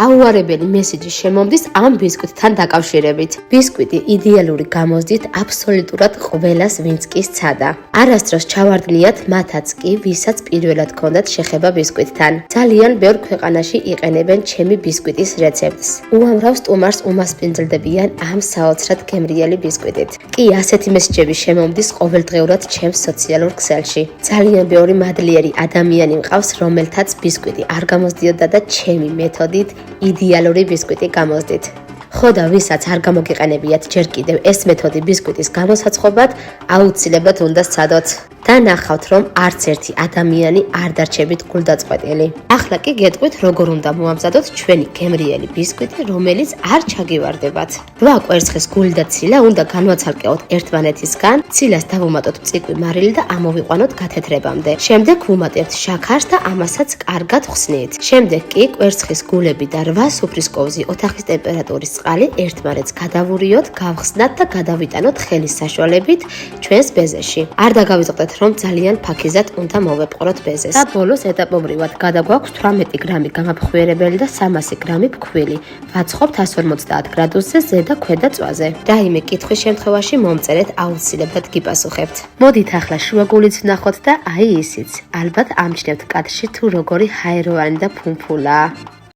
გაუარებელი მესიჯი შემომდის ამ ბისკვიტთან დაკავშირებით. ბისკვიტი იდეალური გამოსდით აბსოლუტურად ყველას, ვინც კი სცადა. არასდროს ჩავარდნიათ მათაც კი, ვისაც პირველად ჰქონდათ შეხება ბისკვიტთან. ძალიან ბევრ ქვეყანაში იყენებენ ჩემი ბისკვიტის რეცეპტს. უამრავ სტუმარს უმასპინძლდებიან ამ საოცრად გემრიელი ბისკვიტით. კი, ასეთი მესიჯები შემომდის ყოველდღიურად ჩემს სოციალურ ქსელში. ძალიან ბევრი მადლიერი ადამიანი მყავს, რომელთაც ბისკვიტი არ გამოსდიოდა და ჩემი მეთოდით იდეალური ბისკვიტი გამოსდით. ხო და ვისაც არ გამოგიყენებიათ ჯერ კიდევ ეს მეთოდი ბისკვიტის გამოსაცხობად, აუცილებლად უნდა სცადოთ. და ნახავთ, რომ არც ერთი ადამიანი არ დარჩებით გულდაწყვეტილი. ახლა კი გეტყვით, როგორ უნდა მოამზადოთ ჩვენი გემრიელი ბისკვიტი, რომელიც არ ჩაგივარდებათ. 8 კვერცხის გული და ცილა უნდა განვაცალკეოთ ერთმანეთისგან, ცილას დავუმატოთ მწիկვი მარილი და ამოვიყვანოთ გათეთრებამდე. შემდეგ ვუმატებთ შაქარს და ამასაც კარგად ვხსნით. შემდეგ კი კვერცხის გულები და 8 სუფრის კოვზი ოთახის ტემპერატურის წყალი ერთმანეთს გადავურიოთ, გავხსნათ და გადავიტანოთ ხელის საშუალებით ჩვენს ბეზეში. არ დაგავიწყდეთ, რომ ძალიან ფაქიზად უნდა მოვეპყროთ ბეზეს. და ბოლოს ეტაპობრივად გადაგვაქვს 18 გრამი გამაფხვიერებელი და 300 გრამი ფქვილი. ვაცხობთ 150 გრადუსზე ზედა ქვედა წვაზე. რაიმე კითხვის შემთხვევაში მომწერეთ, აუცილებლად გიპასუხებთ. მოდით ახლა შუაგულიც ვნახოთ და აი ისიც. ალბათ ამჩნევთ კადრში თუ როგორი ჰაეროვანი და ფუმფულაა.